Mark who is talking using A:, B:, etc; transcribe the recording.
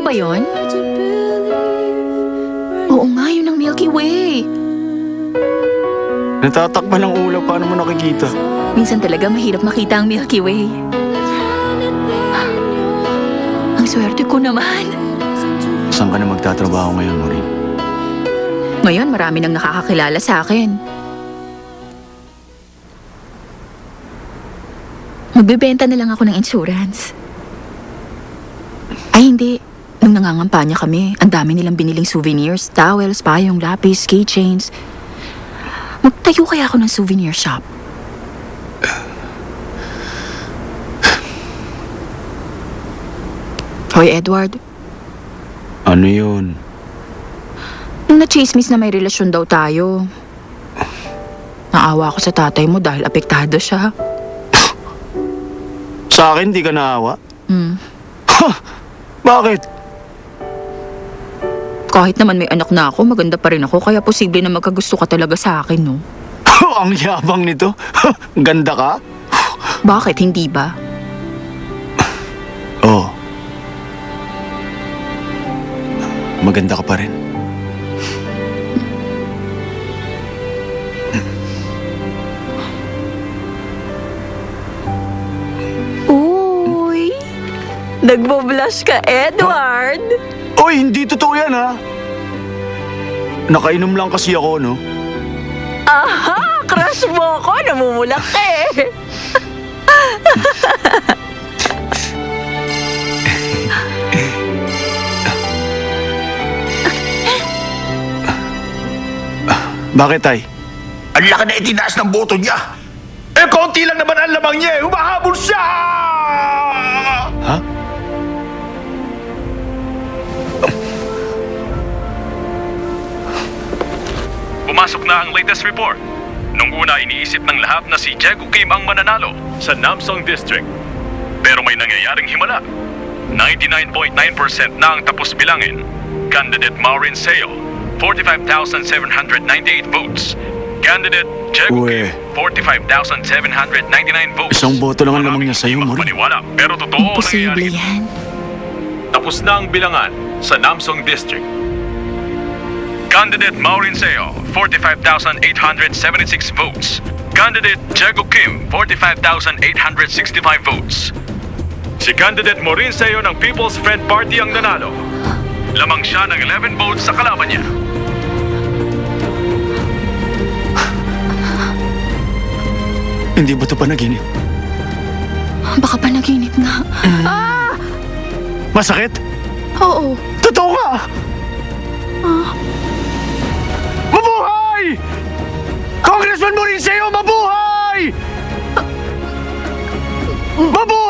A: ba yon? Oo nga, yun ang Milky Way.
B: Natatakpan ng ulap, paano mo nakikita?
A: Minsan talaga mahirap makita ang Milky Way. Ang swerte ko naman.
B: Saan ka na magtatrabaho ngayon, Maureen?
A: Ngayon, marami nang nakakakilala sa akin. Magbebenta na lang ako ng insurance. Ay, hindi. Nung nangangampanya kami, ang dami nilang biniling souvenirs, towels, payong, lapis, keychains. Magtayo kaya ako ng souvenir shop. Hoy, Edward.
B: Ano yun?
A: Nung na-chismis na may relasyon daw tayo. Naawa ako sa tatay mo dahil apektado siya.
B: Sa akin, di ka naawa?
A: Hmm.
B: Bakit?
A: Kahit naman may anak na ako, maganda pa rin ako, kaya posible na magkagusto ka talaga sa akin, no?
B: Ang yabang nito. Ganda ka?
A: Bakit, hindi ba?
B: Oo. Maganda ka pa rin.
A: Uy! Nagbo-blush ka, Edward!
B: Oy, hindi totoo yan, ha? Nakainom lang kasi ako, no?
A: Aha! Crush mo ako! Namumulak ka eh!
B: Bakit, Tay?
C: Ang laki na itinaas ng boto niya. Eh, konti lang naman ang lamang niya. Humahabol siya!
B: Ha?
D: Pumasok na ang latest report. Nung una iniisip ng lahat na si Jaego Kim ang mananalo sa Namsong District. Pero may nangyayaring himala. 99.9% na ang tapos bilangin. Candidate Maureen Seo, 45,798 votes. Candidate Jaego
B: Uwe.
D: Kim, 45,799 votes.
B: Isang boto lang ang lamang niya sa'yo,
D: Maraming
B: Maureen.
D: hindi makapaniwala, pero totoo ang
A: Imposible
D: nangyayari.
A: yan.
D: Tapos na ang bilangan sa Namsong District. Candidate Maureen Seo, 45,876 votes. Candidate Jaego Kim, 45,865 votes. Si Candidate Maureen Seo ng People's Friend Party ang nanalo. Lamang siya ng 11 votes sa kalaban niya.
B: Hindi ba ito panaginip?
A: Baka panaginip na.
B: Masakit?
A: Oo.
B: Totoo nga! Mabuhay! Congressman Maureen Seo, mabuhay! Mabuhay!